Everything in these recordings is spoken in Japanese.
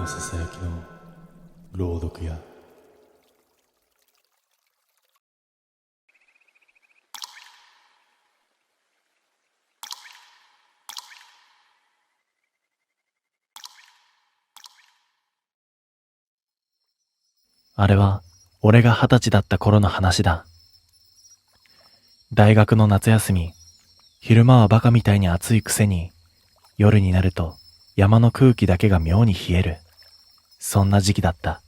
のささやきの朗読やあれは俺が20歳だった頃の話だ。大学の夏休み、昼間はバカみたいに暑いくせに、夜になると山の空気だけが妙に冷える。そんな時期だった。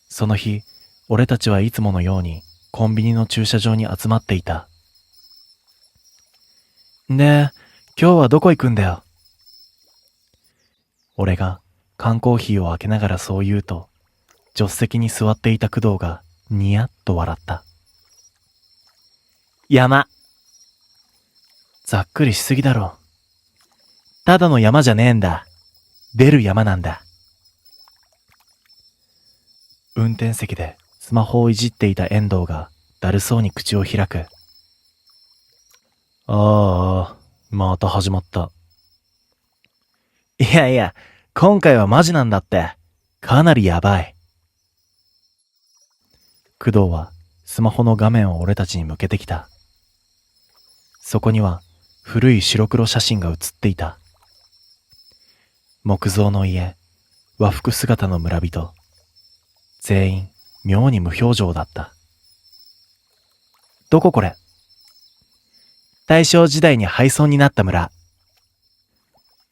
その日、俺たちはいつものようにコンビニの駐車場に集まっていた。で、今日はどこ行くんだよ。俺が缶コーヒーを開けながらそう言うと、助手席に座っていた工藤がニヤッと笑った。山。ざっくりしすぎだろ。ただの山じゃねえんだ。出る山なんだ。運転席でスマホをいじっていた遠藤がだるそうに口を開く。ああ、また始まった。いやいや、今回はマジなんだって。かなりやばい。工藤はスマホの画面を俺たちに向けてきた。そこには古い白黒写真が写っていた。木造の家、和服姿の村人。全員妙に無表情だった。どここれ？大正時代に廃村になった村。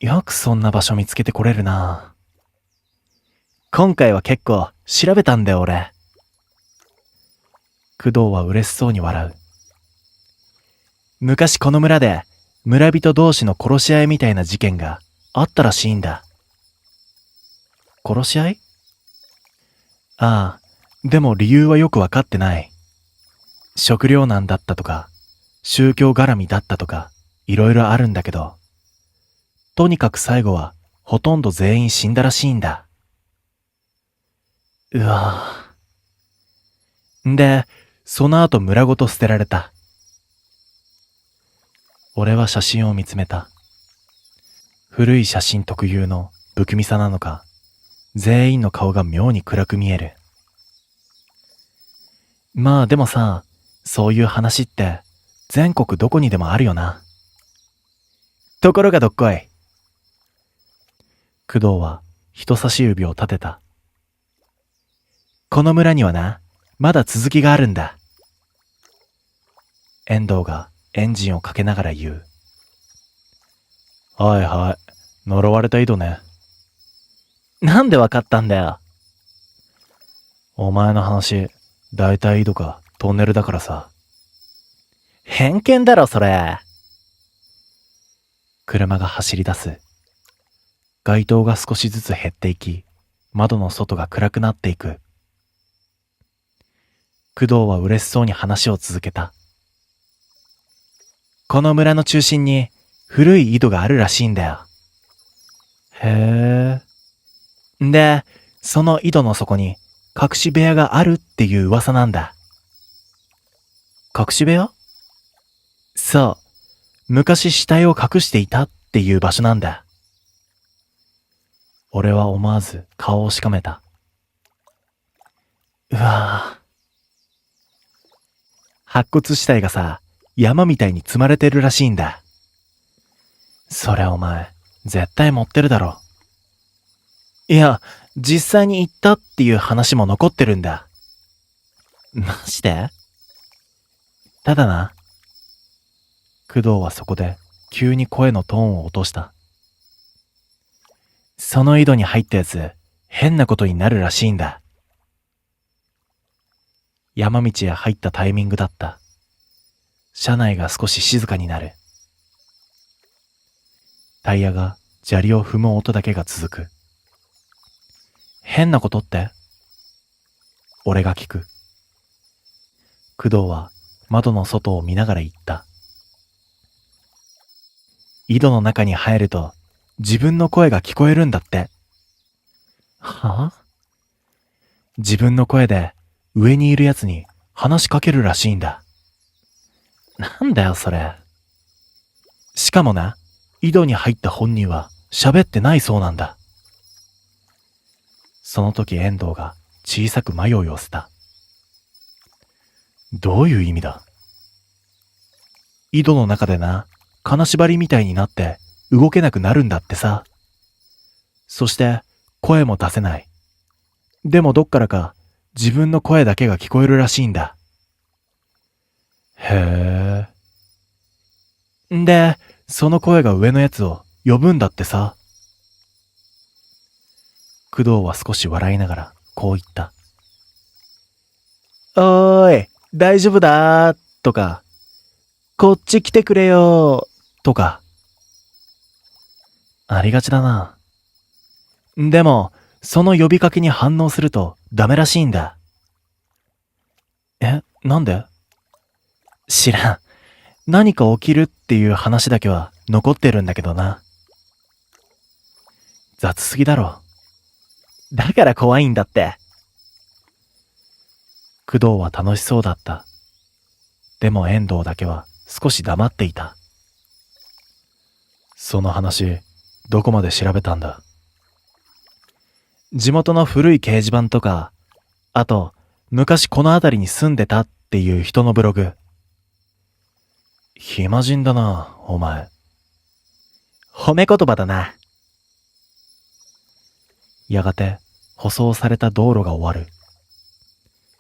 よくそんな場所見つけてこれるな。今回は結構調べたんだよ俺。工藤は嬉しそうに笑う。昔この村で村人同士の殺し合いみたいな事件があったらしいんだ。殺し合い？ああ、でも理由はよくわかってない。食糧難だったとか、宗教絡みだったとか、いろいろあるんだけど、とにかく最後はほとんど全員死んだらしいんだ。うわぁ。で、その後村ごと捨てられた。俺は写真を見つめた。古い写真特有の不気味さなのか、全員の顔が妙に暗く見える。まあでもさ、そういう話って全国どこにでもあるよな。ところがどっこい。工藤は人差し指を立てた。この村にはな、まだ続きがあるんだ。遠藤がエンジンをかけながら言う。はいはい、呪われた井戸ね。なんでわかったんだよ。お前の話、だいたい井戸かトンネルだからさ。偏見だろそれ。車が走り出す。街灯が少しずつ減っていき、窓の外が暗くなっていく。工藤は嬉しそうに話を続けた。この村の中心に古い井戸があるらしいんだよ。へえ。で、その井戸の底に隠し部屋があるっていう噂なんだ。隠し部屋？そう。昔死体を隠していたっていう場所なんだ。俺は思わず顔をしかめた。うわぁ。白骨死体がさ、山みたいに積まれてるらしいんだ。それお前、絶対持ってるだろ。いや、実際に行ったっていう話も残ってるんだ。マジで？ただな。工藤はそこで急に声のトーンを落とした。その井戸に入ったやつ、変なことになるらしいんだ。山道へ入ったタイミングだった。車内が少し静かになる。タイヤが砂利を踏む音だけが続く。変なことって？俺が聞く。工藤は窓の外を見ながら言った。井戸の中に入ると自分の声が聞こえるんだって。はぁ？自分の声で上にいるやつに話しかけるらしいんだ。なんだよそれ。しかもな、井戸に入った本人は喋ってないそうなんだ。その時遠藤が小さく眉を寄せた。どういう意味だ？井戸の中でな、金縛りみたいになって動けなくなるんだってさ。そして声も出せない。でもどっからか自分の声だけが聞こえるらしいんだ。へえ。んで、その声が上のやつを呼ぶんだってさ。工藤は少し笑いながらこう言った。おーい、大丈夫だーとか、こっち来てくれよーとか。ありがちだな。でも、その呼びかけに反応するとダメらしいんだ。なんで？知らん。何か起きるっていう話だけは残ってるんだけどな。雑すぎだろ。だから怖いんだって。工藤は楽しそうだった。でも遠藤だけは少し黙っていた。その話、どこまで調べたんだ？地元の古い掲示板とか、あと、昔この辺りに住んでたっていう人のブログ。暇人だな、お前。褒め言葉だな。やがて、舗装された道路が終わる。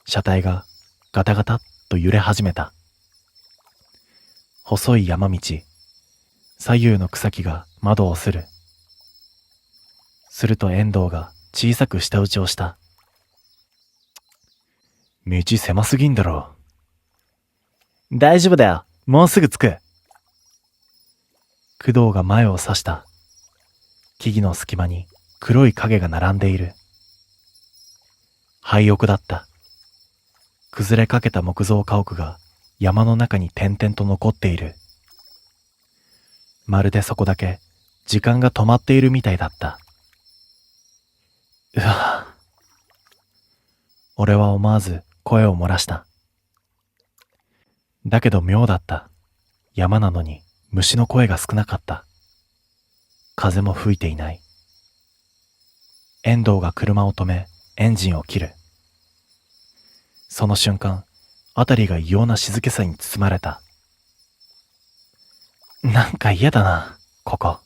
車体がガタガタっと揺れ始めた。細い山道、左右の草木が窓をする。すると遠藤が小さく舌打ちをした。道狭すぎんだろ。大丈夫だよ。もうすぐ着く。工藤が前を指した。木々の隙間に黒い影が並んでいる。廃屋だった。崩れかけた木造家屋が山の中に点々と残っている。まるでそこだけ時間が止まっているみたいだった。うわ。俺は思わず声を漏らした。だけど妙だった。山なのに虫の声が少なかった。風も吹いていない。遠藤が車を止め、エンジンを切る。その瞬間、あたりが異様な静けさに包まれた。なんか嫌だな、ここ。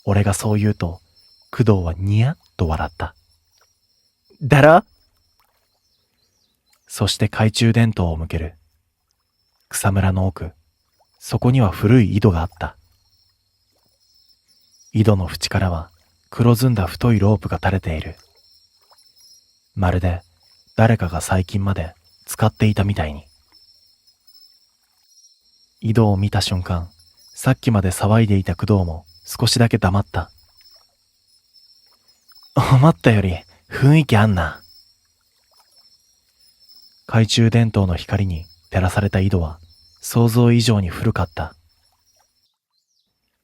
俺がそう言うと、工藤はニヤッと笑った。だろ？そして懐中電灯を向ける。草むらの奥、そこには古い井戸があった。井戸の縁からは黒ずんだ太いロープが垂れている。まるで誰かが最近まで使っていたみたいに。井戸を見た瞬間、さっきまで騒いでいた工藤も少しだけ黙った。思ったより雰囲気あんな。懐中電灯の光に照らされた井戸は想像以上に古かった。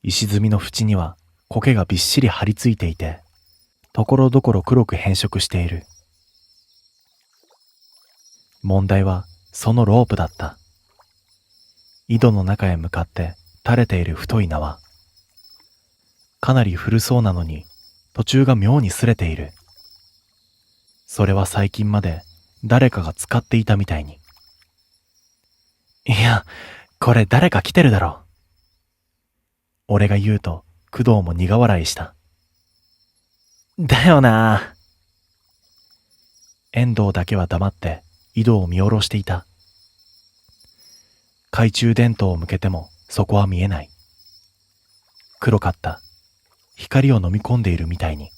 石積みの縁には苔がびっしり張り付いていて、ところどころ黒く変色している。問題はそのロープだった。井戸の中へ向かって垂れている太い縄。かなり古そうなのに途中が妙に擦れている。それは最近まで誰かが使っていたみたいに。いや、これ誰か来てるだろう。俺が言うと工藤も苦笑いした。だよな。遠藤だけは黙って井戸を見下ろしていた。懐中電灯を向けてもそこは見えない。黒かった。光を飲み込んでいるみたいに。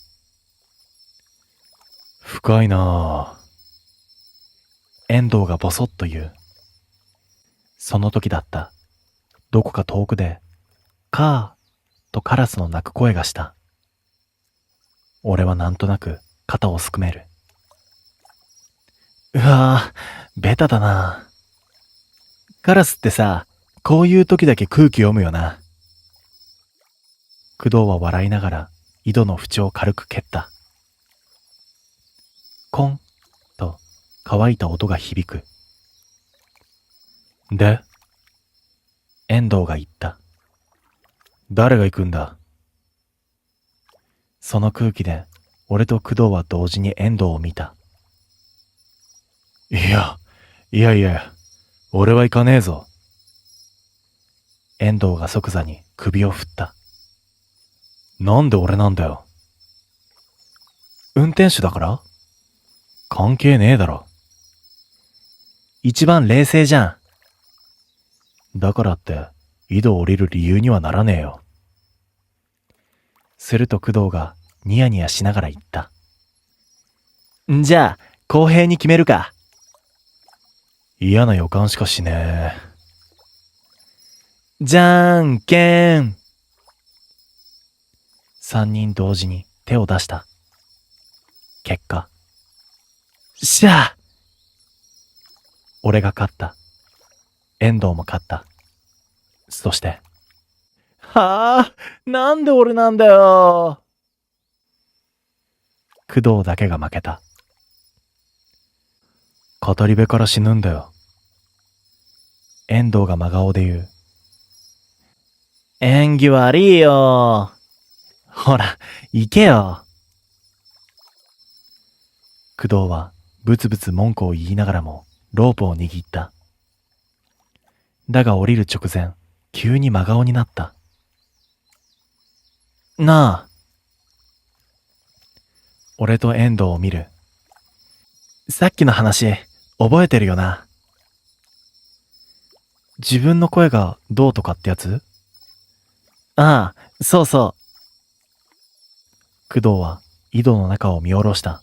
深いなぁ。遠藤がボソッと言う。その時だった。どこか遠くで、カーとカラスの鳴く声がした。俺はなんとなく肩をすくめる。うわぁ、ベタだな。カラスってさ、こういう時だけ空気読むよな。工藤は笑いながら井戸の縁を軽く蹴った。コンと乾いた音が響く。で、遠藤が言った。誰が行くんだ。その空気で、俺と工藤は同時に遠藤を見た。いや、俺は行かねえぞ。遠藤が即座に首を振った。なんで俺なんだよ。運転手だから？関係ねえだろ。一番冷静じゃん。だからって、井戸を降りる理由にはならねえよ。すると工藤がニヤニヤしながら言った。んじゃあ、公平に決めるか。嫌な予感しかしねえ。じゃんけん。三人同時に手を出した。結果。しゃあ！俺が勝った。遠藤も勝った。そして。はあ、なんで俺なんだよ。工藤だけが負けた。語り部から死ぬんだよ。遠藤が真顔で言う。縁起悪いよ。ほら、行けよ。工藤はブツブツ文句を言いながらもロープを握った。だが降りる直前、急に真顔になった。なあ。俺と遠藤を見る。さっきの話、覚えてるよな。自分の声がどうとかってやつ？ああ、そうそう。工藤は井戸の中を見下ろした。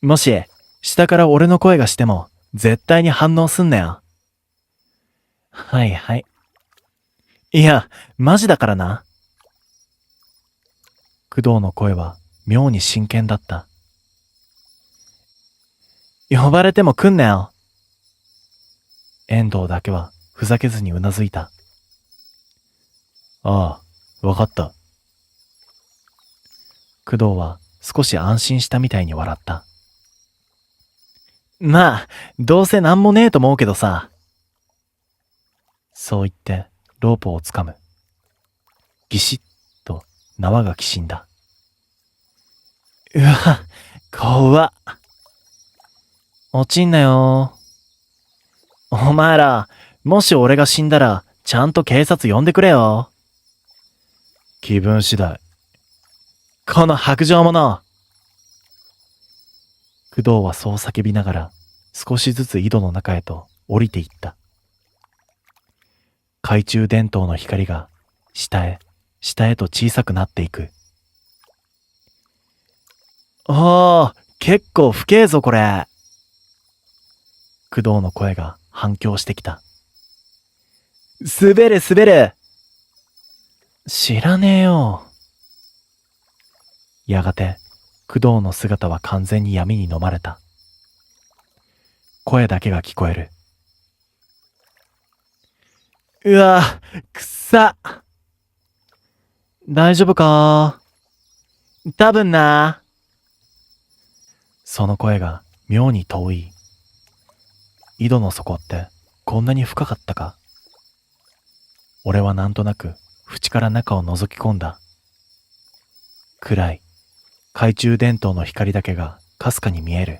もし、下から俺の声がしても、絶対に反応すんなよ。はいはい。いや、マジだからな。工藤の声は妙に真剣だった。呼ばれても来んなよ。遠藤だけはふざけずにうなずいた。ああ、わかった。工藤は少し安心したみたいに笑った。まあ、どうせなんもねえと思うけどさ。そう言ってロープをつかむ。ギシッと縄がきしんだ。うわ、怖っ。落ちんなよ。お前ら、もし俺が死んだら、ちゃんと警察呼んでくれよ。気分次第。この白状者。工藤はそう叫びながら、少しずつ井戸の中へと降りていった。懐中電灯の光が、下へと小さくなっていく。おー、結構不敬ぞこれ。工藤の声が反響してきた。滑る。知らねえよ。やがて、工藤の姿は完全に闇に飲まれた。声だけが聞こえる。うわ、くっさ。大丈夫か？多分な。その声が妙に遠い。井戸の底ってこんなに深かったか。俺はなんとなく縁から中を覗き込んだ。暗い懐中電灯の光だけがかすかに見える。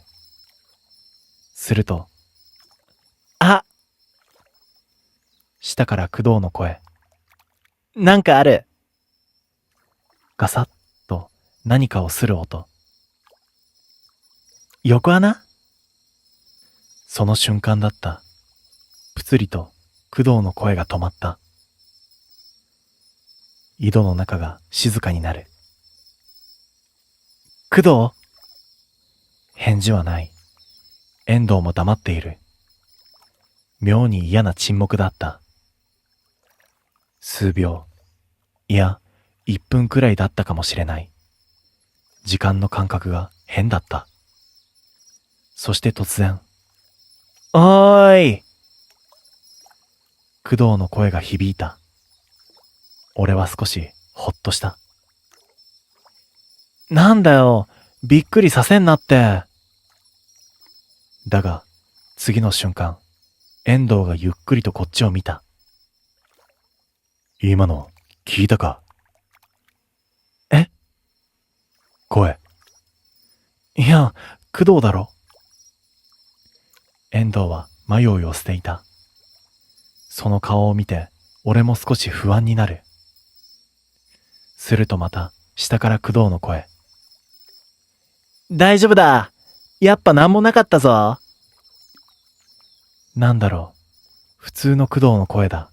すると、あ！下から工藤の声。なんかある。ガサッと何かをする音。横穴？その瞬間だった。ぷつりと工藤の声が止まった。井戸の中が静かになる。工藤？返事はない。遠藤も黙っている。妙に嫌な沈黙だった。数秒、いや、1分くらいだったかもしれない。時間の感覚が変だった。そして突然、おーい！工藤の声が響いた。俺は少しほっとした。なんだよ、びっくりさせんなって。だが、次の瞬間、遠藤がゆっくりとこっちを見た。今の聞いたか？え？声。いや、工藤だろ。遠藤は迷いを捨ていた。その顔を見て、俺も少し不安になる。するとまた、下から工藤の声。大丈夫だ。やっぱなんもなかったぞ。なんだろう。普通の工藤の声だ。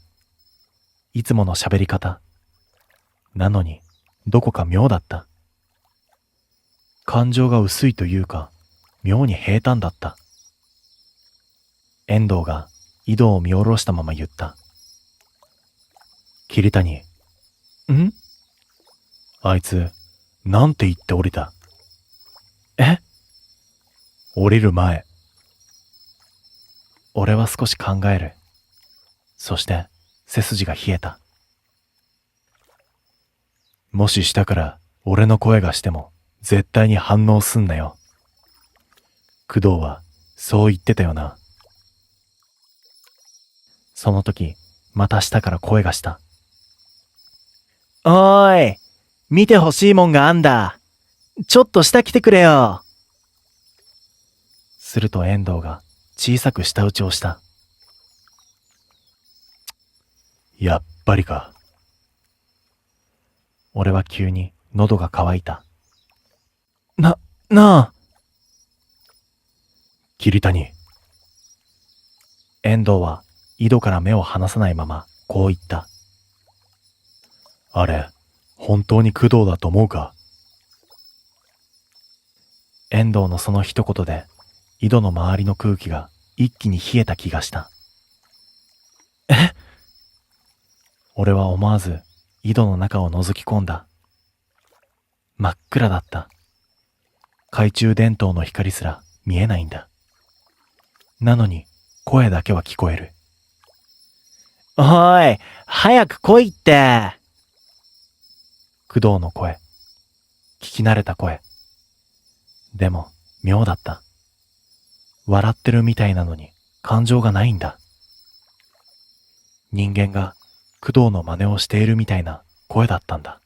いつもの喋り方。なのに、どこか妙だった。感情が薄いというか、妙に平坦だった。遠藤が井戸を見下ろしたまま言った。桐谷、ん？あいつ、なんて言って降りた？え？降りる前。俺は少し考える。そして、背筋が冷えた。もし下から俺の声がしても、絶対に反応すんなよ。工藤は、そう言ってたよな。その時、また下から声がした。おーい、見てほしいもんがあんだ。ちょっと下来てくれよ。すると遠藤が小さく舌打ちをした。やっぱりか。俺は急に喉が渇いた。なあ。桐谷。遠藤は井戸から目を離さないままこう言った。あれ、本当に工藤だと思うか？遠藤のその一言で井戸の周りの空気が一気に冷えた気がした。え？俺は思わず井戸の中を覗き込んだ。真っ暗だった。懐中電灯の光すら見えないんだ。なのに声だけは聞こえる。おい、早く来いって。工藤の声。聞き慣れた声。でも妙だった。笑ってるみたいなのに感情がないんだ。人間が工藤の真似をしているみたいな声だったんだ。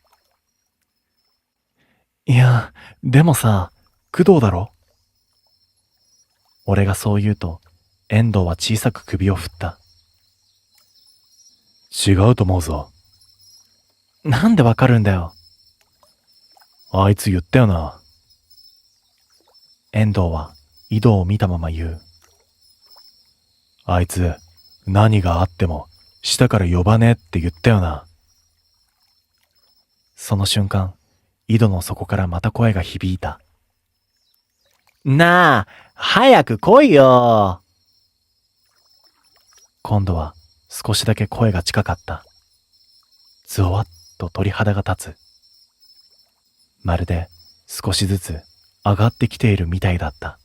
いや、でもさ、工藤だろ？俺がそう言うと、遠藤は小さく首を振った。違うと思うぞ。なんでわかるんだよ。あいつ言ったよな。遠藤は井戸を見たまま言う。あいつ、何があっても、下から呼ばねえって言ったよな。その瞬間、井戸の底からまた声が響いた。なあ、早く来いよ。今度は少しだけ声が近かった。ゾワッと鳥肌が立つ。まるで少しずつ上がってきているみたいだった。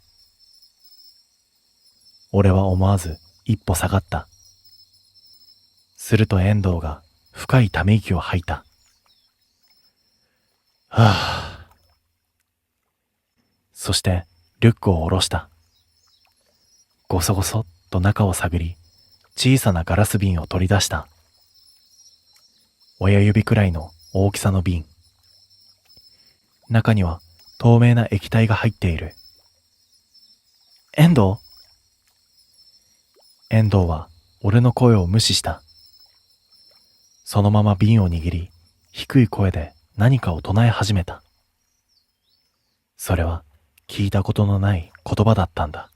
俺は思わず一歩下がった。すると遠藤が深いため息を吐いた。はぁ。そしてリュックを下ろした。ごそごそっと中を探り、小さなガラス瓶を取り出した。親指くらいの大きさの瓶。中には透明な液体が入っている。遠藤？遠藤は俺の声を無視した。そのまま瓶を握り、低い声で何かを唱え始めた。それは聞いたことのない言葉だったんだ。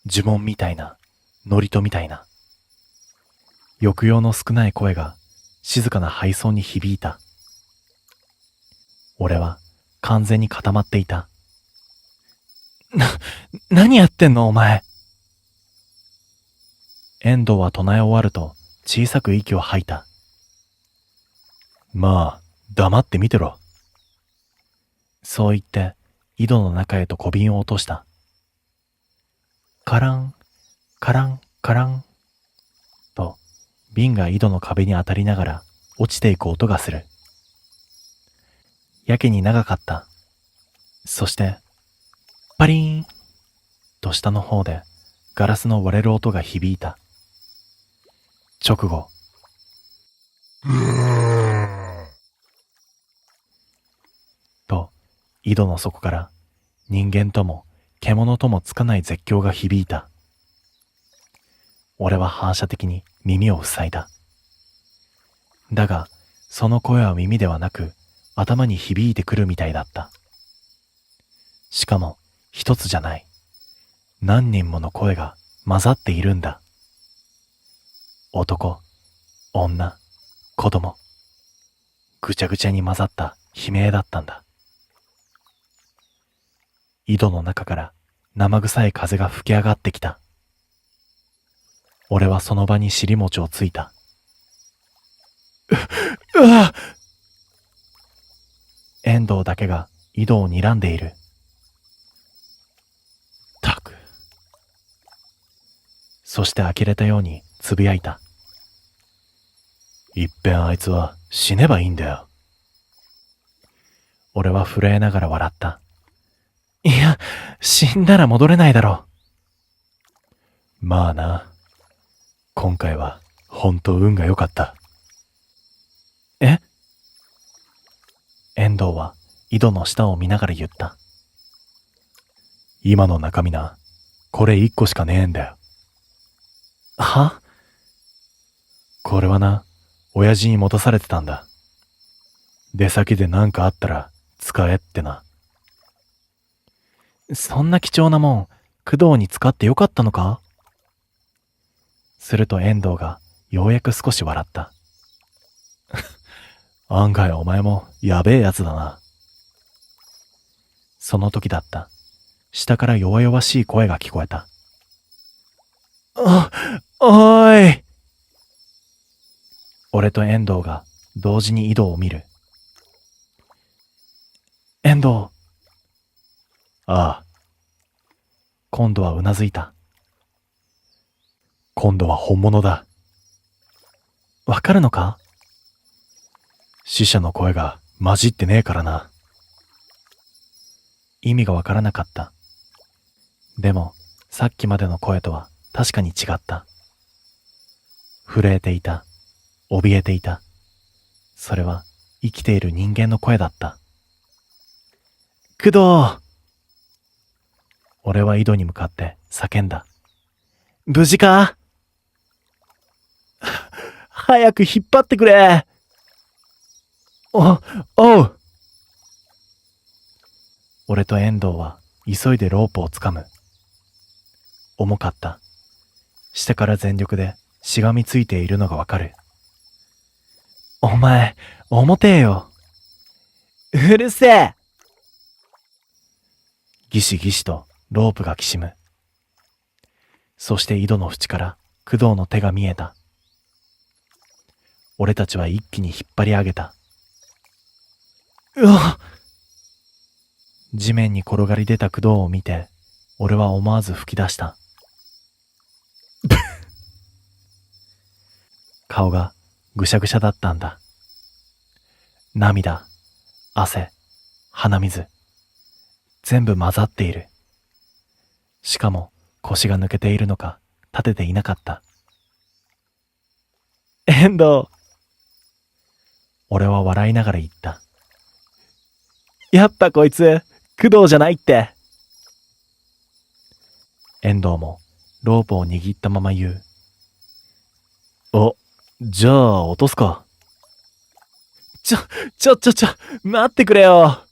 呪文みたいな、祝詞みたいな。抑揚の少ない声が静かな背奏に響いた。俺は完全に固まっていた。何やってんのお前。遠藤は唱え終わると小さく息を吐いた。まあ、黙って見てろ。そう言って井戸の中へと小瓶を落とした。カラン、カラン、カランと瓶が井戸の壁に当たりながら落ちていく音がする。やけに長かった。そしてパリーンと下の方でガラスの割れる音が響いた。直後、と、井戸の底から人間とも獣ともつかない絶叫が響いた。俺は反射的に耳を塞いだ。だが、その声は耳ではなく頭に響いてくるみたいだった。しかも一つじゃない。何人もの声が混ざっているんだ。男、女、子供。ぐちゃぐちゃに混ざった悲鳴だったんだ。井戸の中から生臭い風が吹き上がってきた。俺はその場に尻餅をついた。うわ！遠藤だけが井戸を睨んでいる。たく。そして呆れたようにつぶやいた。いっぺんあいつは死ねばいいんだよ。俺は震えながら笑った。いや、死んだら戻れないだろう。まあな。今回はほんと運が良かった。え？遠藤は井戸の下を見ながら言った。今の中身な、これ一個しかねえんだよ。は？これはな、親父に持たされてたんだ。出先で何かあったら使えってな。そんな貴重なもん、工藤に使ってよかったのか？すると遠藤がようやく少し笑った。案外お前もやべえやつだな。その時だった。下から弱々しい声が聞こえた。おーい。俺と遠藤が同時に井戸を見る。遠藤。ああ。今度はうなずいた。今度は本物だ。わかるのか？死者の声が混じってねえからな。意味がわからなかった。でも、さっきまでの声とは確かに違った。震えていた。怯えていた。それは生きている人間の声だった。工藤！俺は井戸に向かって叫んだ。無事か？早く引っ張ってくれ！おう！俺と遠藤は急いでロープをつかむ。重かった。下から全力でしがみついているのがわかる。お前、重てえよ。うるせえ！ギシギシとロープがきしむ。そして井戸の縁から工藤の手が見えた。俺たちは一気に引っ張り上げた。うわっ！地面に転がり出た工藤を見て、俺は思わず吹き出した。顔がぐしゃぐしゃだったんだ。涙、汗、鼻水、全部混ざっている。しかも腰が抜けているのか立てていなかった。遠藤。俺は笑いながら言った。やっぱこいつ、工藤じゃないって。遠藤もロープを握ったまま言う。じゃあ落とすか。待ってくれよ。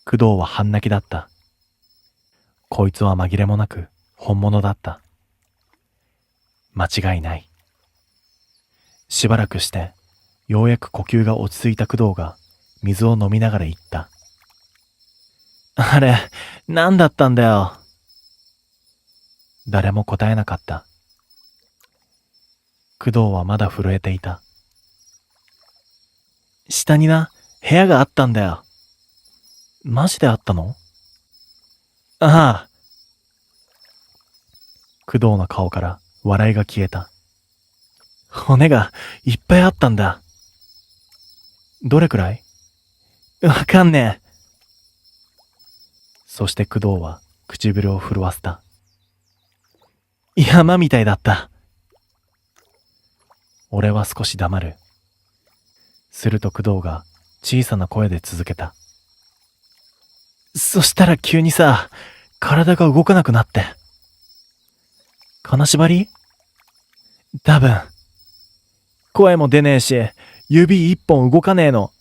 工藤は半泣きだった。こいつは紛れもなく本物だった。間違いない。しばらくして、ようやく呼吸が落ち着いた工藤が水を飲みながら言った。あれ、何だったんだよ。誰も答えなかった。工藤はまだ震えていた。下にな、部屋があったんだよ。マジであったの？ああ。工藤の顔から笑いが消えた。骨がいっぱいあったんだ。どれくらい？わかんねえ。そして工藤は唇を震わせた。山みたいだった。俺は少し黙る。すると工藤が小さな声で続けた。そしたら急にさ、体が動かなくなって。金縛り？多分。声も出ねえし、指一本動かねえの。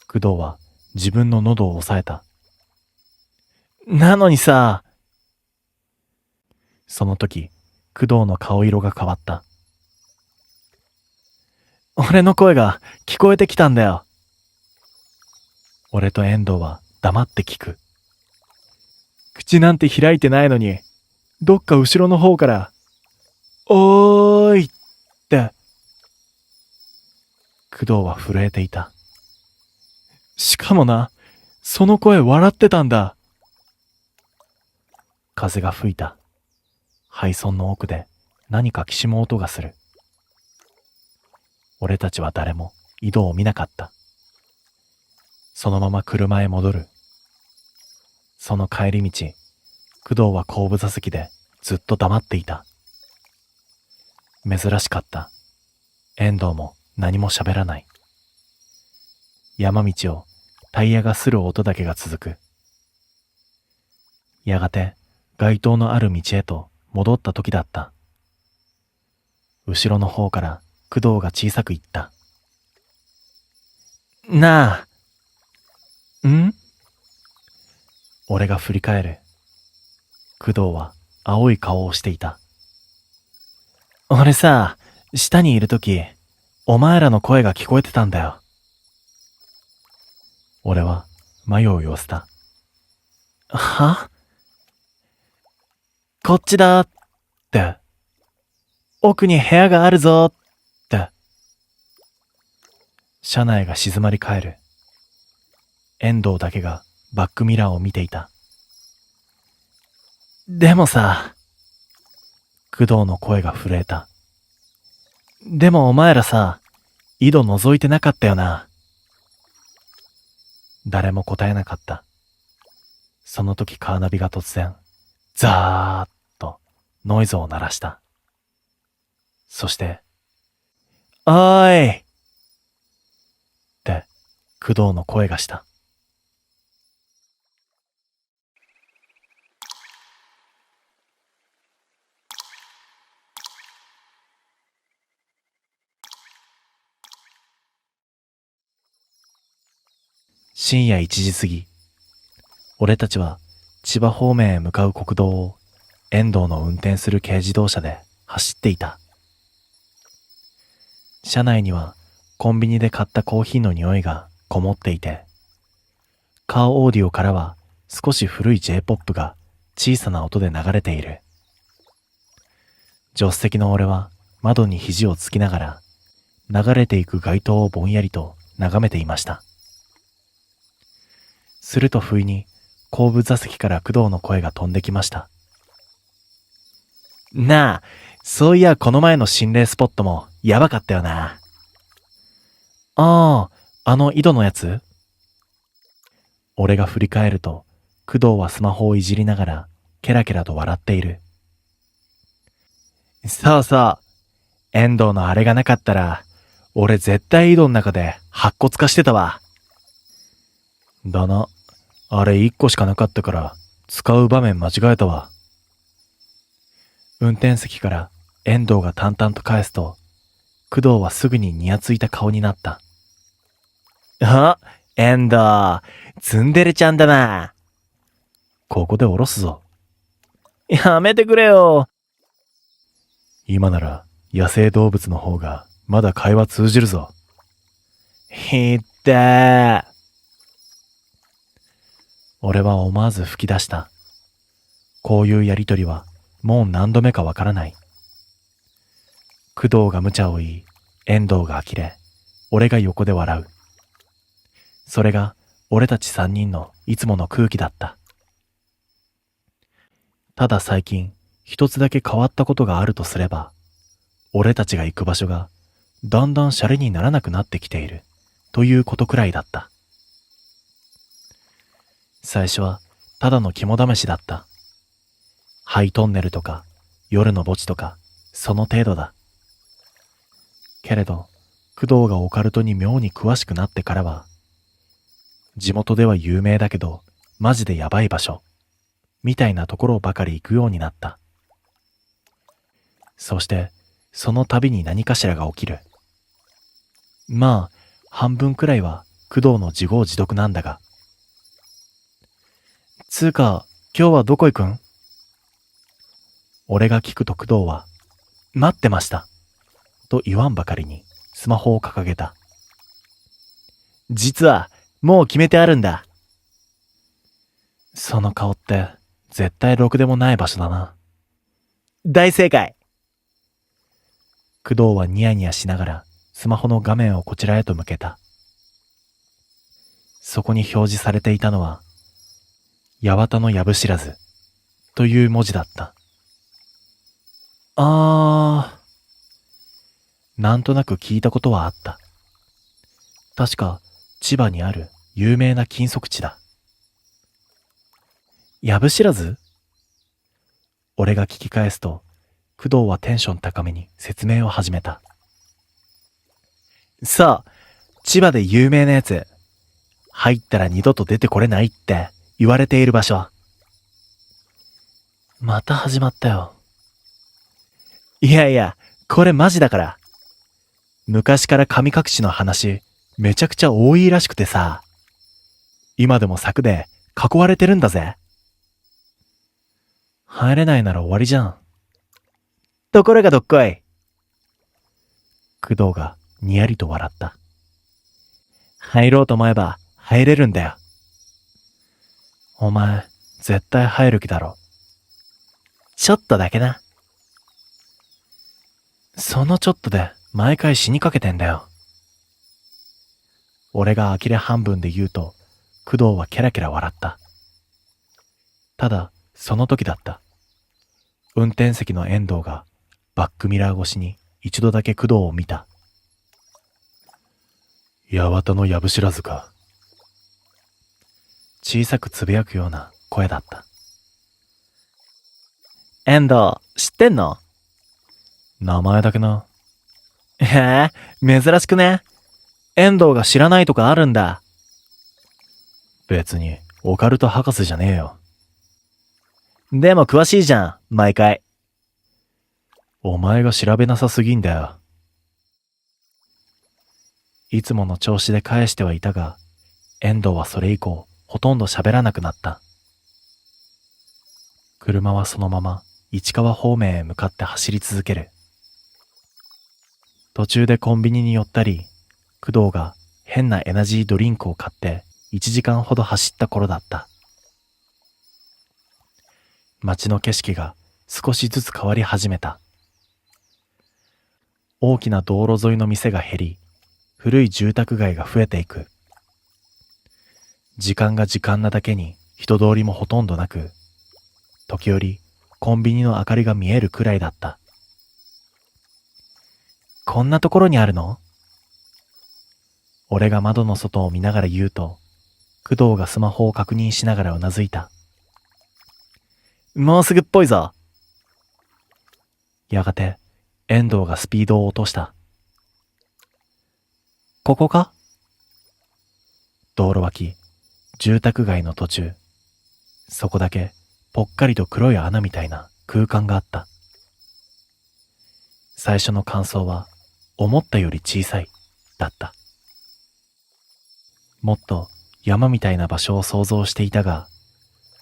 工藤は自分の喉を押さえた。なのにさ。その時、工藤の顔色が変わった。俺の声が聞こえてきたんだよ。俺と遠藤は黙って聞く。口なんて開いてないのに、どっか後ろの方から、おーいって。工藤は震えていた。しかもな、その声笑ってたんだ。風が吹いた。廃村の奥で何かきしむ音がする。俺たちは誰も井戸を見なかった。そのまま車へ戻る。その帰り道、工藤は後部座席でずっと黙っていた。珍しかった。遠藤も何も喋らない。山道をタイヤがする音だけが続く。やがて街灯のある道へと戻った時だった。後ろの方から工藤が小さく言った。なあ。ん？俺が振り返る。工藤は青い顔をしていた。俺さ、下にいるとき、お前らの声が聞こえてたんだよ。俺は眉を寄せた。は？こっちだって。奥に部屋があるぞって。車内が静まり返る。遠藤だけがバックミラーを見ていた。でもさ、工藤の声が震えた。でもお前らさ、井戸覗いてなかったよな。誰も答えなかった。その時カーナビが突然、ザーッとノイズを鳴らした。そして、おーいって工藤の声がした。深夜1時過ぎ、俺たちは千葉方面へ向かう国道を遠藤の運転する軽自動車で走っていた。車内にはコンビニで買ったコーヒーの匂いがこもっていて、カーオーディオからは少し古い J-POP が小さな音で流れている。助手席の俺は窓に肘をつきながら流れていく街灯をぼんやりと眺めていました。すると不意に後部座席から工藤の声が飛んできました。なあ、そういやこの前の心霊スポットもやばかったよな。ああ、あの井戸のやつ？俺が振り返ると、工藤はスマホをいじりながらケラケラと笑っている。そうそう。遠藤のあれがなかったら、俺絶対井戸の中で白骨化してたわ。だな。あれ1個しかなかったから使う場面間違えたわ。運転席から遠藤が淡々と返すと、工藤はすぐにニヤついた顔になった。あ、遠藤、ツンデレちゃんだな。ここで降ろすぞ。やめてくれよ。今なら野生動物の方がまだ会話通じるぞ。ひってー。俺は思わず吹き出した。こういうやりとりはもう何度目かわからない。工藤が無茶を言い、遠藤が呆れ、俺が横で笑う。それが俺たち三人のいつもの空気だった。ただ最近一つだけ変わったことがあるとすれば、俺たちが行く場所がだんだんシャレにならなくなってきているということくらいだった。最初はただの肝試しだった。ハイトンネルとか夜の墓地とかその程度だ。けれど、工藤がオカルトに妙に詳しくなってからは、地元では有名だけど、マジでやばい場所、みたいなところばかり行くようになった。そして、その度に何かしらが起きる。まあ、半分くらいは工藤の自業自得なんだが。つうか、今日はどこ行くん？俺が聞くと工藤は、待ってました。と言わんばかりにスマホを掲げた。実は、もう決めてあるんだ。その顔って、絶対ろくでもない場所だな。大正解。工藤はニヤニヤしながらスマホの画面をこちらへと向けた。そこに表示されていたのは、八幡の藪知らずという文字だった。なんとなく聞いたことはあった。確か千葉にある有名な金属地だ。藪知らず？俺が聞き返すと、工藤はテンション高めに説明を始めた。そう、千葉で有名なやつ。入ったら二度と出てこれないって言われている場所。また始まったよ。いやいや、これマジだから。昔から神隠しの話、めちゃくちゃ多いらしくてさ。今でも柵で囲われてるんだぜ。入れないなら終わりじゃん。ところがどっこい。工藤がにやりと笑った。入ろうと思えば入れるんだよ。お前、絶対入る気だろ。ちょっとだけな。そのちょっとで毎回死にかけてんだよ。俺が呆れ半分で言うと、工藤はケラケラ笑った。ただ、その時だった。運転席の遠藤がバックミラー越しに一度だけ工藤を見た。八幡の藪知らずか。小さくつぶやくような声だった。遠藤、知ってんの？名前だけな。へえ、珍しくね。遠藤が知らないとかあるんだ。別に、オカルト博士じゃねえよ。でも詳しいじゃん、毎回。お前が調べなさすぎんだよ。いつもの調子で返してはいたが、遠藤はそれ以降、ほとんど喋らなくなった。車はそのまま市川方面へ向かって走り続ける。途中でコンビニに寄ったり、工藤が変なエナジードリンクを買って1時間ほど走った頃だった。街の景色が少しずつ変わり始めた。大きな道路沿いの店が減り、古い住宅街が増えていく。時間が時間なだけに人通りもほとんどなく、時折コンビニの明かりが見えるくらいだった。こんなところにあるの？俺が窓の外を見ながら言うと、工藤がスマホを確認しながらうなずいた。もうすぐっぽいぞ。やがて、遠藤がスピードを落とした。ここか？道路脇、住宅街の途中、そこだけぽっかりと黒い穴みたいな空間があった。最初の感想は、思ったより小さい、だった。もっと山みたいな場所を想像していたが、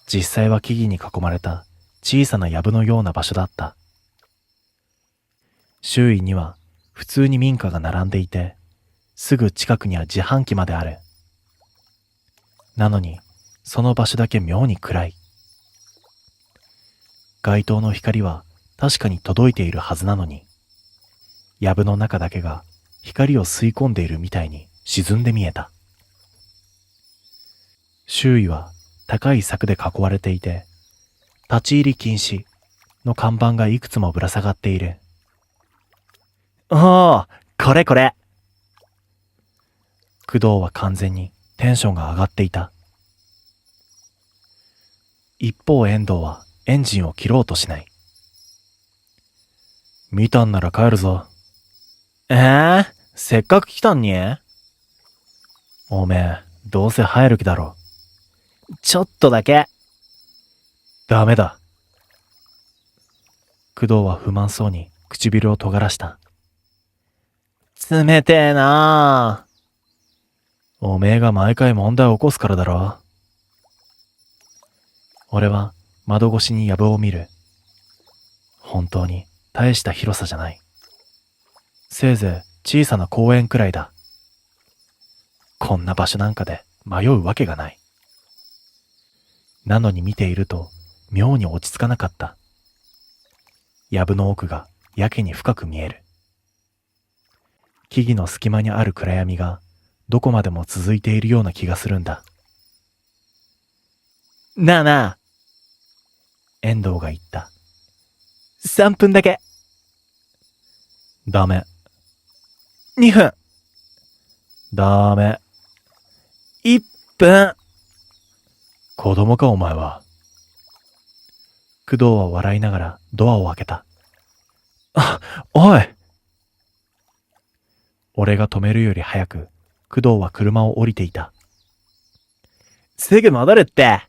実際は木々に囲まれた小さな藪のような場所だった。周囲には普通に民家が並んでいて、すぐ近くには自販機まである。なのに、その場所だけ妙に暗い。街灯の光は確かに届いているはずなのに、藪の中だけが光を吸い込んでいるみたいに沈んで見えた。周囲は高い柵で囲われていて、立ち入り禁止の看板がいくつもぶら下がっている。おー、これこれ。工藤は完全にテンションが上がっていた。一方遠藤はエンジンを切ろうとしない。見たんなら帰るぞ。せっかく来たんに。おめえ、どうせ入る気だろ。ちょっとだけ。ダメだ。工藤は不満そうに唇を尖らした。冷てえなあ。おめえが毎回問題を起こすからだろ。俺は窓越しに藪を見る。本当に大した広さじゃない。せいぜい小さな公園くらいだ。こんな場所なんかで迷うわけがない。なのに見ていると妙に落ち着かなかった。藪の奥がやけに深く見える。木々の隙間にある暗闇がどこまでも続いているような気がするんだ。なあなあ。遠藤が言った。3分だけ。ダメ。2分。ダメ。1分。子供かお前は。工藤は笑いながらドアを開けた。おい。俺が止めるより早く工藤は車を降りていた。すぐ戻るって。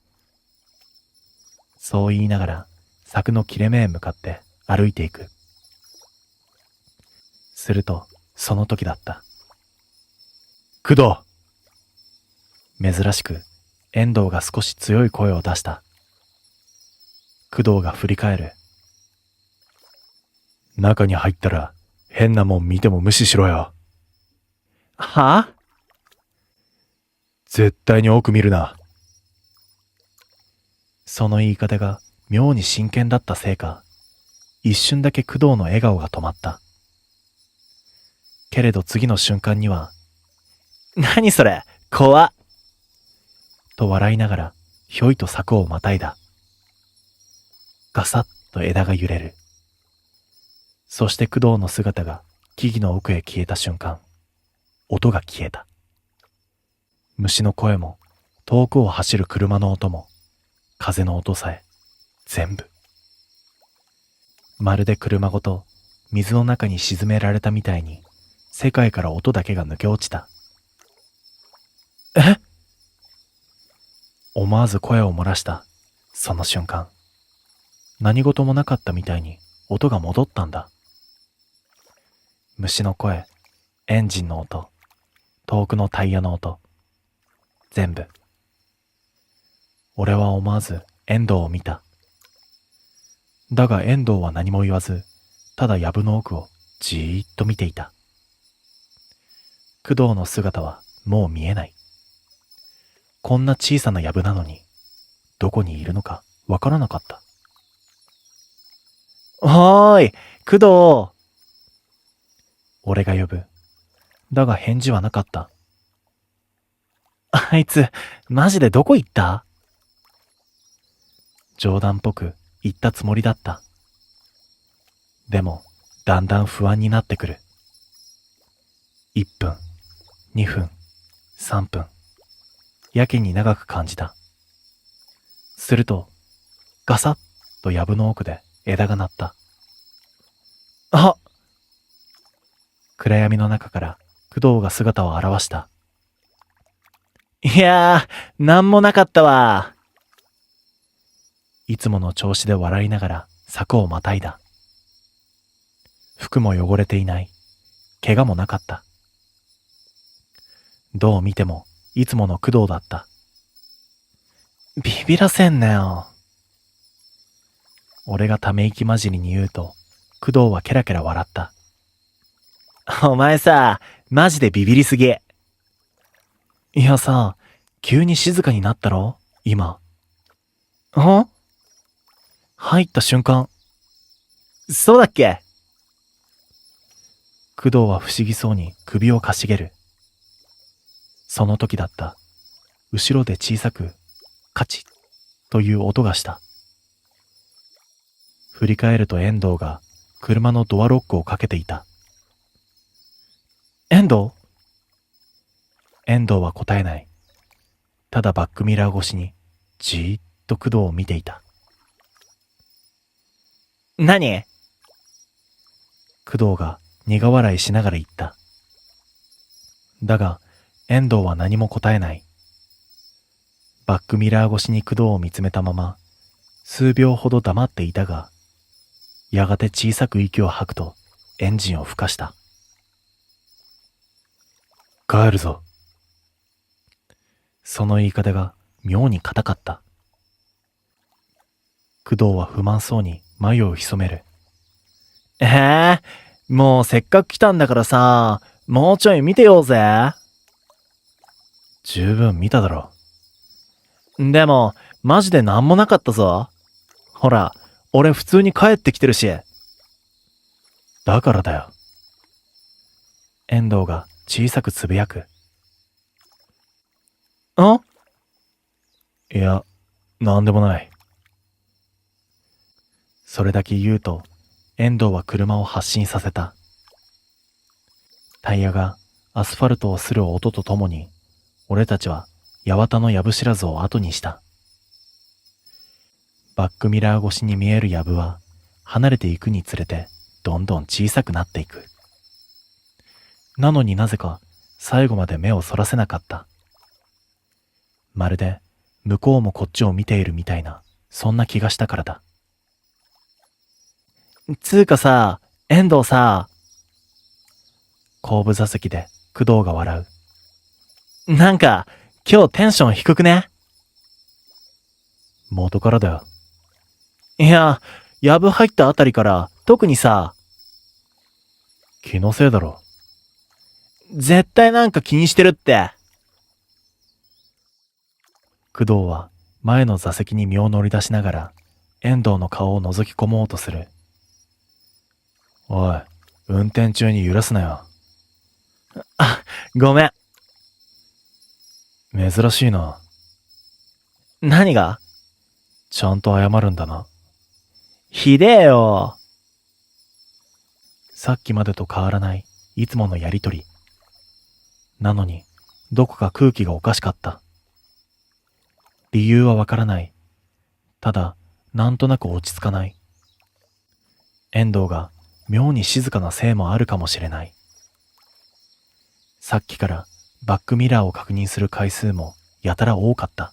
そう言いながら柵の切れ目へ向かって歩いていく。するとその時だった。工藤。珍しく遠藤が少し強い声を出した。工藤が振り返る。中に入ったら変なもん見ても無視しろよ。はあ？絶対に奥見るな。その言い方が妙に真剣だったせいか、一瞬だけ工藤の笑顔が止まった。けれど次の瞬間には、何それ、怖っ。と笑いながら、ひょいと柵をまたいだ。ガサッと枝が揺れる。そして工藤の姿が木々の奥へ消えた瞬間、音が消えた。虫の声も、遠くを走る車の音も、風の音さえ、全部。まるで車ごと水の中に沈められたみたいに、世界から音だけが抜け落ちた。え？思わず声を漏らした、その瞬間。何事もなかったみたいに音が戻ったんだ。虫の声、エンジンの音、遠くのタイヤの音、全部。俺は思わず遠藤を見た。だが遠藤は何も言わず、ただ藪の奥をじーっと見ていた。工藤の姿はもう見えない。こんな小さな藪なのに、どこにいるのかわからなかった。おーい、工藤。俺が呼ぶ。だが返事はなかった。あいつ、マジでどこ行った？冗談っぽく言ったつもりだった。でも、だんだん不安になってくる。1分、2分、3分。やけに長く感じた。すると、ガサッと藪の奥で枝が鳴った。あ！暗闇の中から工藤が姿を現した。いやー、なんもなかったわ。いつもの調子で笑いながら柵をまたいだ。服も汚れていない。怪我もなかった。どう見てもいつもの工藤だった。ビビらせんなよ。俺がため息混じりに言うと、工藤はケラケラ笑った。お前さ、マジでビビりすぎ。いやさ、急に静かになったろ今。ん？入った瞬間。そうだっけ？工藤は不思議そうに首をかしげる。その時だった。後ろで小さく、カチッという音がした。振り返ると遠藤が車のドアロックをかけていた。遠藤？遠藤は答えない。ただバックミラー越しにじーっと工藤を見ていた。何？工藤が苦笑いしながら言った。だが、遠藤は何も答えない。バックミラー越しに工藤を見つめたまま、数秒ほど黙っていたが、やがて小さく息を吐くとエンジンを吹かした。帰るぞ。その言い方が妙に硬かった。工藤は不満そうに眉を潜める。もうせっかく来たんだからさ、もうちょい見てようぜ。十分見ただろ。でも、マジでなんもなかったぞ。ほら、俺普通に帰ってきてるし。だからだよ。遠藤が小さくつぶやく。いや、なんでもない。それだけ言うと、遠藤は車を発進させた。タイヤがアスファルトを擦る音とともに、俺たちは八幡の藪知らずを後にした。バックミラー越しに見える藪は、離れていくにつれて、どんどん小さくなっていく。なのになぜか、最後まで目をそらせなかった。まるで、向こうもこっちを見ているみたいな、そんな気がしたからだ。つーかさ、遠藤さ、後部座席で工藤が笑う。なんか、今日テンション低くね？元からだよ。いや、やぶ入ったあたりから特にさ、気のせいだろ。絶対なんか気にしてるって。工藤は前の座席に身を乗り出しながら遠藤の顔を覗き込もうとする。おい、運転中に揺らすなよ。ごめん。珍しいな。何が？ちゃんと謝るんだな。ひでえよ。さっきまでと変わらないいつものやりとり。なのに、どこか空気がおかしかった。理由はわからない。ただ、なんとなく落ち着かない。遠藤が妙に静かなせいもあるかもしれない。さっきからバックミラーを確認する回数もやたら多かった。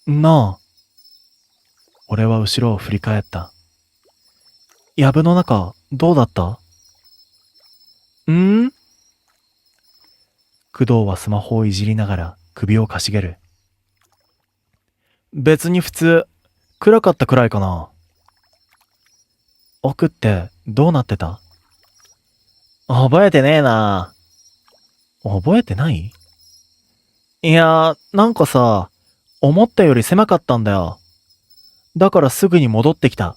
なあ。俺は後ろを振り返った。藪の中、どうだった？工藤はスマホをいじりながら首をかしげる。別に普通、暗かったくらいかな。奥ってどうなってた？覚えてねえな。覚えてない？いや、なんかさ、思ったより狭かったんだよ。だからすぐに戻ってきた。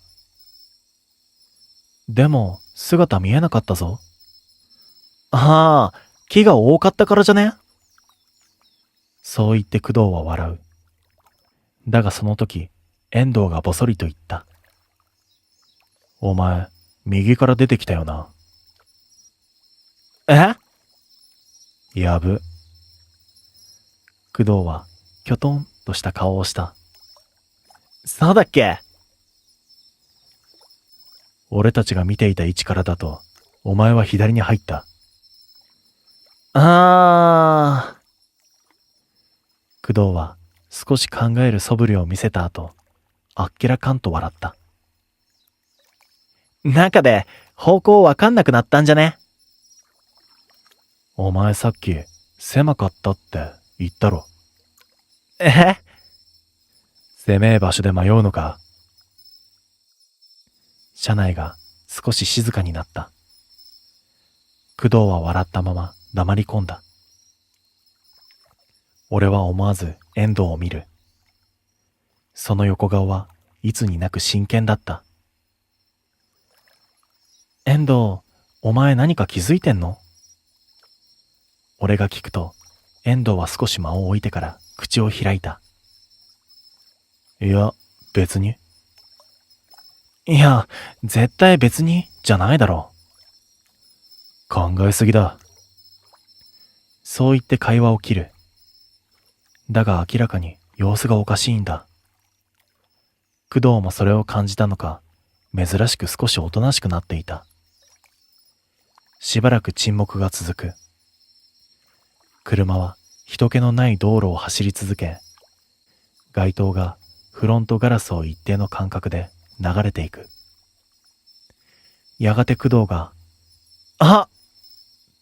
でも、姿見えなかったぞ。ああ、木が多かったからじゃね？そう言って工藤は笑う。だがその時、遠藤がぼそりと言った。お前、右から出てきたよな。やぶ。工藤は、きょとんとした顔をした。そうだっけ？俺たちが見ていた位置からだと、お前は左に入った。工藤は少し考える素振りを見せた後、あっけらかんと笑った。中で方向わかんなくなったんじゃね？お前さっき狭かったって言ったろ。狭え場所で迷うのか？車内が少し静かになった。工藤は笑ったまま黙り込んだ。俺は思わず遠藤を見る。その横顔はいつになく真剣だった。遠藤、お前何か気づいてんの？俺が聞くと、遠藤は少し間を置いてから口を開いた。いや、別に。いや、絶対別に、じゃないだろう。考えすぎだ。そう言って会話を切る。だが明らかに様子がおかしいんだ。工藤もそれを感じたのか、珍しく少しおとなしくなっていた。しばらく沈黙が続く。車は人気のない道路を走り続け、街灯がフロントガラスを一定の間隔で流れていく。やがて工藤が、あっ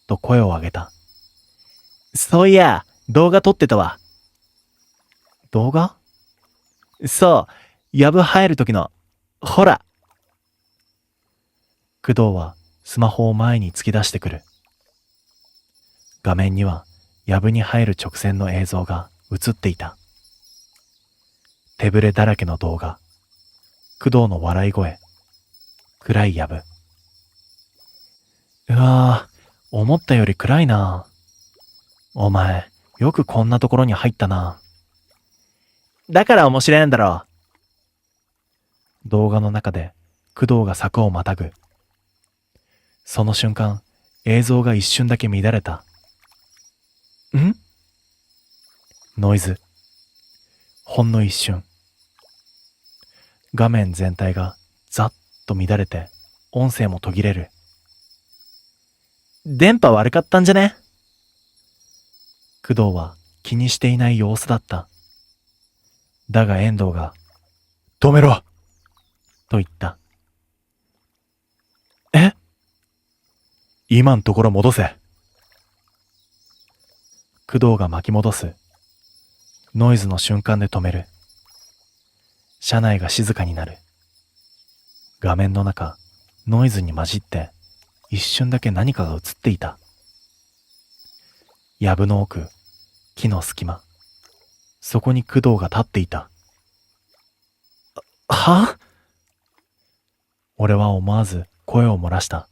と声を上げた。そういや、動画撮ってたわ。動画？そう、藪入る時の、ほら。工藤はスマホを前に突き出してくる。画面には藪に入る直線の映像が映っていた。手ぶれだらけの動画。工藤の笑い声。暗い藪。うわぁ、思ったより暗いな。お前、よくこんなところに入ったな。だから面白いんだろう。動画の中で工藤が柵をまたぐ。その瞬間、映像が一瞬だけ乱れた。ん？ノイズ。ほんの一瞬。画面全体がざっと乱れて、音声も途切れる。電波悪かったんじゃね？工藤は気にしていない様子だった。だが遠藤が、止めろと言った。え？今んところ戻せ。工藤が巻き戻す。ノイズの瞬間で止める。車内が静かになる。画面の中、ノイズに混じって一瞬だけ何かが映っていた。藪の奥、木の隙間。そこに工藤が立っていた。は？俺は思わず声を漏らした。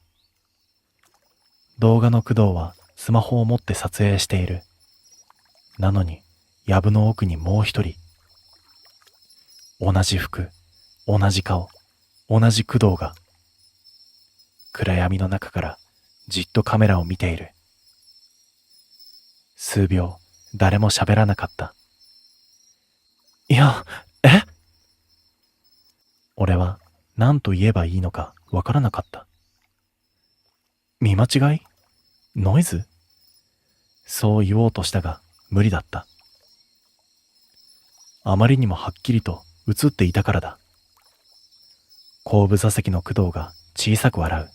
動画の工藤はスマホを持って撮影している。なのに、藪の奥にもう一人。同じ服、同じ顔、同じ工藤が。暗闇の中からじっとカメラを見ている。数秒、誰も喋らなかった。いや、俺は何と言えばいいのかわからなかった。見間違い？ノイズ？そう言おうとしたが無理だった。あまりにもはっきりと映っていたからだ。後部座席の工藤が小さく笑う。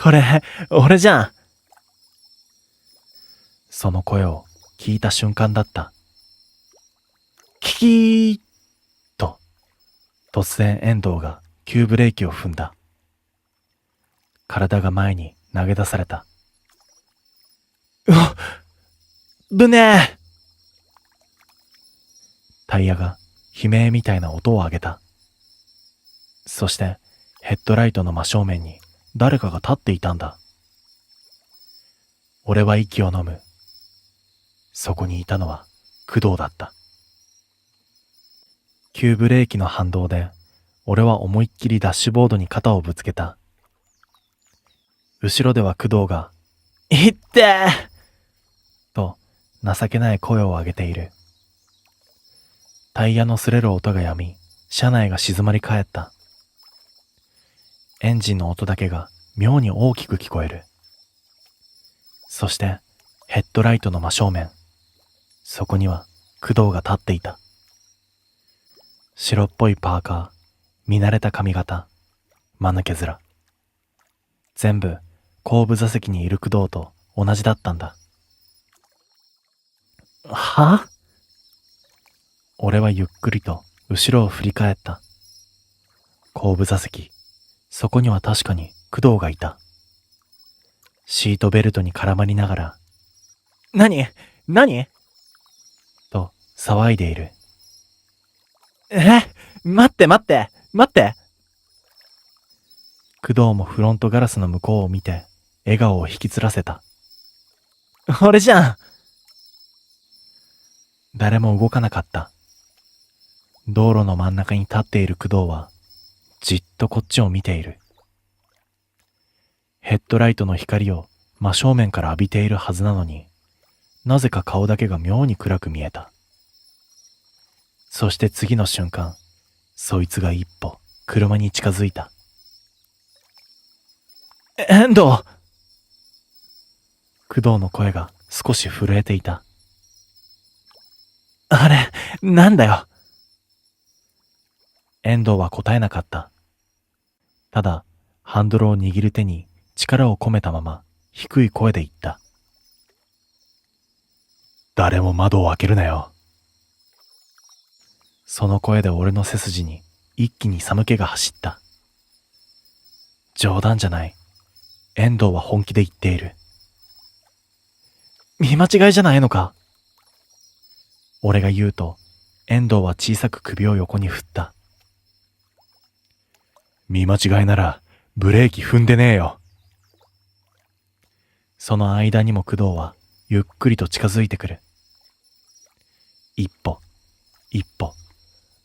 これ、俺じゃん。その声を聞いた瞬間だった。キキーと、突然遠藤が急ブレーキを踏んだ。体が前に投げ出された。うわっ！ぶねえ！タイヤが悲鳴みたいな音を上げた。そしてヘッドライトの真正面に誰かが立っていたんだ。俺は息を飲む。そこにいたのは工藤だった。急ブレーキの反動で俺は思いっきりダッシュボードに肩をぶつけた。後ろでは工藤が、いってーと情けない声を上げている。タイヤの擦れる音が止み、車内が静まり返った。エンジンの音だけが妙に大きく聞こえる。そしてヘッドライトの真正面、そこには工藤が立っていた。白っぽいパーカー、見慣れた髪型、間抜け面。全部後部座席にいる工藤と同じだったんだ。は？俺はゆっくりと後ろを振り返った。後部座席、そこには確かに工藤がいた。シートベルトに絡まりながら、何と騒いでいる。待って工藤もフロントガラスの向こうを見て笑顔を引きつらせた。俺じゃん。誰も動かなかった。道路の真ん中に立っている工藤はじっとこっちを見ている。ヘッドライトの光を真正面から浴びているはずなのに、なぜか顔だけが妙に暗く見えた。そして次の瞬間、そいつが一歩車に近づいた。遠藤！工藤の声が少し震えていた。あれ、なんだよ。遠藤は答えなかった。ただ、ハンドルを握る手に力を込めたまま低い声で言った。誰も窓を開けるなよ。その声で俺の背筋に一気に寒気が走った。冗談じゃない。遠藤は本気で言っている。見間違いじゃないのか。俺が言うと、遠藤は小さく首を横に振った。見間違いならブレーキ踏んでねえよ。その間にも工藤はゆっくりと近づいてくる。一歩、一歩、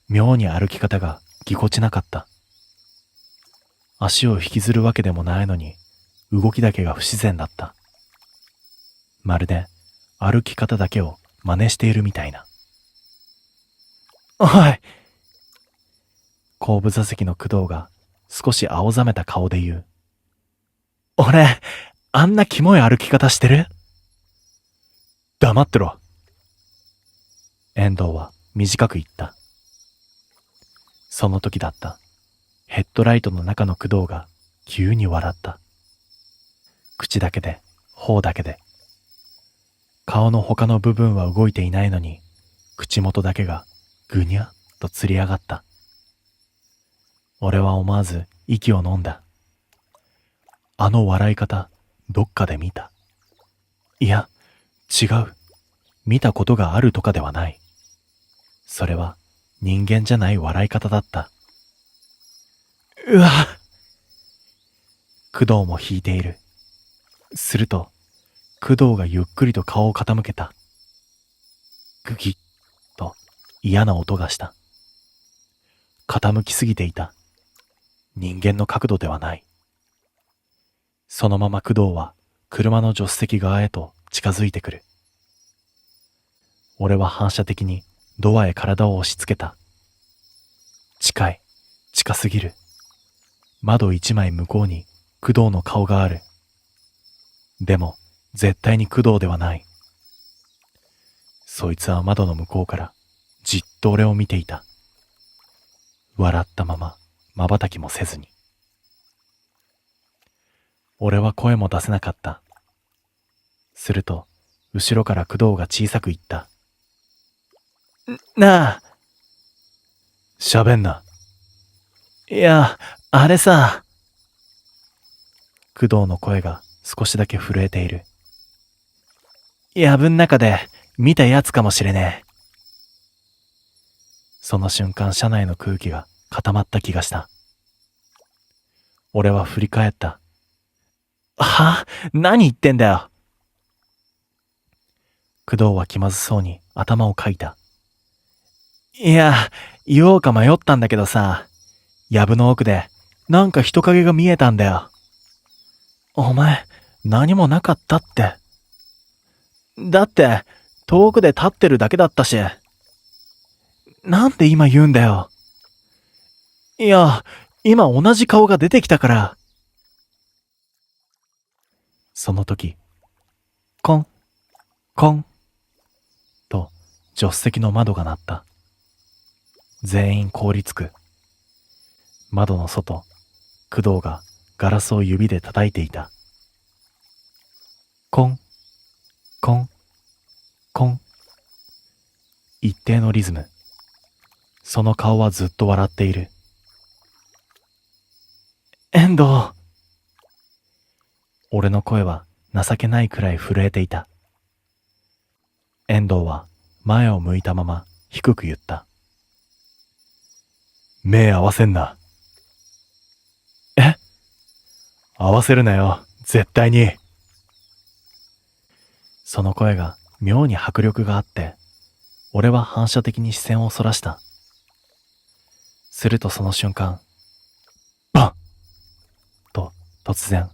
妙に歩き方がぎこちなかった。足を引きずるわけでもないのに、動きだけが不自然だった。まるで歩き方だけを真似しているみたいな。おい！後部座席の工藤が少し青ざめた顔で言う。俺、あんなキモい歩き方してる？黙ってろ。遠藤は短く言った。その時だった。ヘッドライトの中の工藤が急に笑った。口だけで、頬だけで。顔の他の部分は動いていないのに、口元だけがぐにゃっとつり上がった。俺は思わず息を飲んだ。あの笑い方、どっかで見た。いや、違う。見たことがあるとかではない。それは人間じゃない笑い方だった。うわ！工藤も引いている。すると、工藤がゆっくりと顔を傾けた。グギッと嫌な音がした。傾きすぎていた。人間の角度ではない。そのまま工藤は車の助手席側へと近づいてくる。俺は反射的にドアへ体を押し付けた。近い、近すぎる。窓一枚向こうに工藤の顔がある。でも絶対に工藤ではない。そいつは窓の向こうからじっと俺を見ていた。笑ったまま瞬きもせずに。俺は声も出せなかった。すると後ろから工藤が小さく言った。なあ。喋んな。いや、あれさ。工藤の声が少しだけ震えている。藪ん中で見たやつかもしれねえ。その瞬間車内の空気が固まった気がした。俺は振り返った。は？何言ってんだよ。工藤は気まずそうに頭をかいた。いや、言おうか迷ったんだけどさ、藪の奥でなんか人影が見えたんだよ。お前、何もなかったって。だって、遠くで立ってるだけだったし。なんで今言うんだよ。いや、今同じ顔が出てきたから。その時、コン、コン、と助手席の窓が鳴った。全員凍りつく。窓の外、工藤がガラスを指で叩いていた。コン、コン、コン。一定のリズム。その顔はずっと笑っている。遠藤。俺の声は情けないくらい震えていた。遠藤は前を向いたまま低く言った。目合わせんな。え？合わせるなよ、絶対に。その声が妙に迫力があって、俺は反射的に視線をそらした。するとその瞬間、バン！と突然、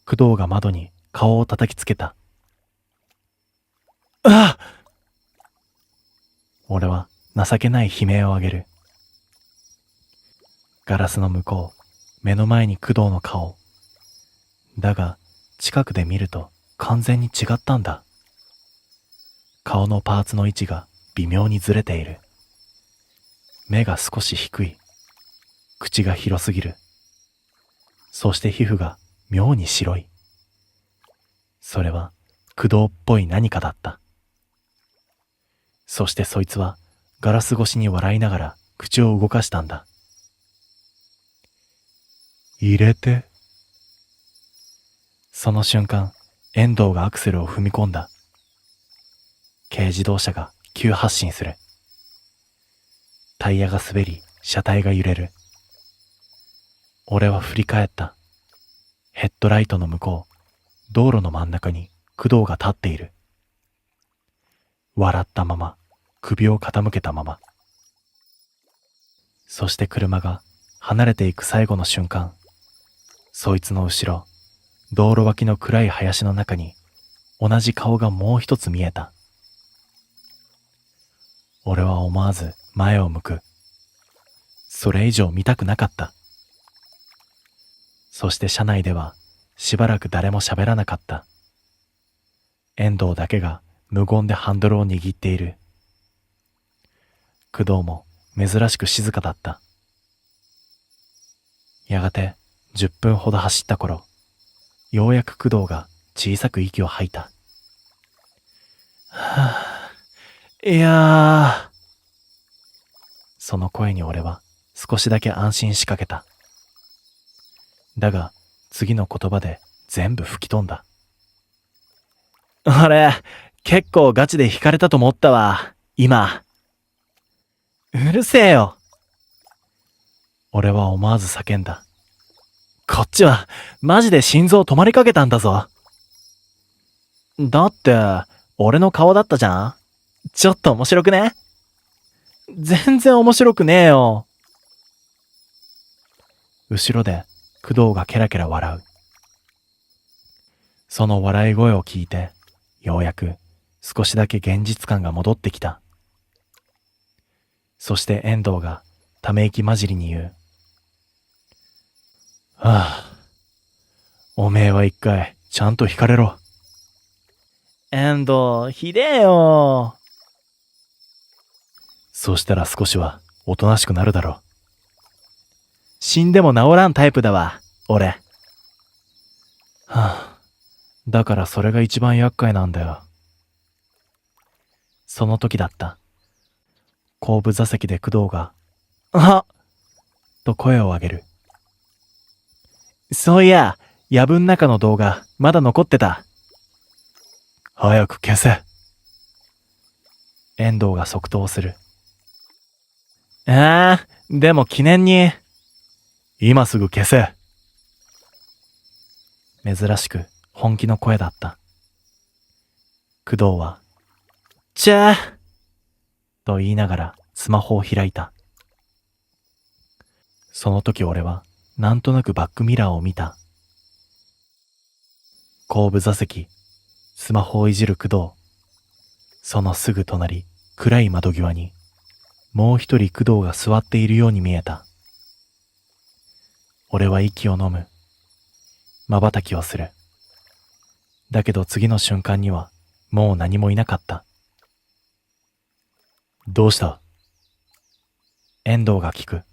工藤が窓に顔を叩きつけた。ああ！俺は情けない悲鳴を上げる。ガラスの向こう、目の前に工藤の顔。だが、近くで見ると完全に違ったんだ。顔のパーツの位置が微妙にずれている。目が少し低い。口が広すぎる。そして皮膚が妙に白い。それは工藤っぽい何かだった。そしてそいつはガラス越しに笑いながら口を動かしたんだ。入れて。その瞬間、遠藤がアクセルを踏み込んだ。軽自動車が急発進する。タイヤが滑り、車体が揺れる。俺は振り返った。ヘッドライトの向こう、道路の真ん中に工藤が立っている。笑ったまま、首を傾けたまま。そして車が離れていく最後の瞬間、そいつの後ろ、道路脇の暗い林の中に同じ顔がもう一つ見えた。俺は思わず前を向く。それ以上見たくなかった。そして車内ではしばらく誰も喋らなかった。遠藤だけが無言でハンドルを握っている。工藤も珍しく静かだった。やがて10分ほど走った頃、ようやく工藤が小さく息を吐いた。はぁ、いやー。その声に俺は少しだけ安心しかけた。だが次の言葉で全部吹き飛んだ。俺、結構ガチで惹かれたと思ったわ、今。うるせえよ。俺は思わず叫んだ。こっちはマジで心臓止まりかけたんだぞ。だって、俺の顔だったじゃん。ちょっと面白くね？全然面白くねえよ。後ろで工藤がケラケラ笑う。その笑い声を聞いて、ようやく少しだけ現実感が戻ってきた。そして遠藤がため息混じりに言う。はあ、おめえは一回ちゃんと惹かれろ。遠藤、ひでえよ。そしたら少しはおとなしくなるだろう。死んでも治らんタイプだわ、俺。はあ、だからそれが一番厄介なんだよ。その時だった。後部座席で工藤が、あっと声を上げる。そういや、藪ん中の動画、まだ残ってた。早く消せ。遠藤が即答する。でも記念に。今すぐ消せ。珍しく本気の声だった。工藤は、ちゃーと言いながらスマホを開いた。その時俺はなんとなくバックミラーを見た。後部座席、スマホをいじる工藤。そのすぐ隣、暗い窓際に、もう一人工藤が座っているように見えた。俺は息を飲む。瞬きをする。だけど次の瞬間には、もう何もいなかった。どうした？遠藤が聞く。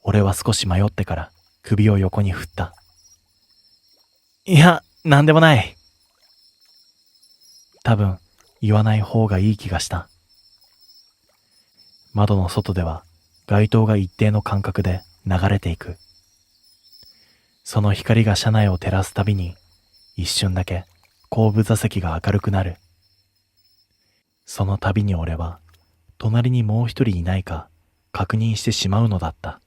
俺は少し迷ってから首を横に振った。いや、なんでもない。多分、言わない方がいい気がした。窓の外では街灯が一定の間隔で流れていく。その光が車内を照らすたびに一瞬だけ後部座席が明るくなる。その度に俺は隣にもう一人いないか確認してしまうのだった。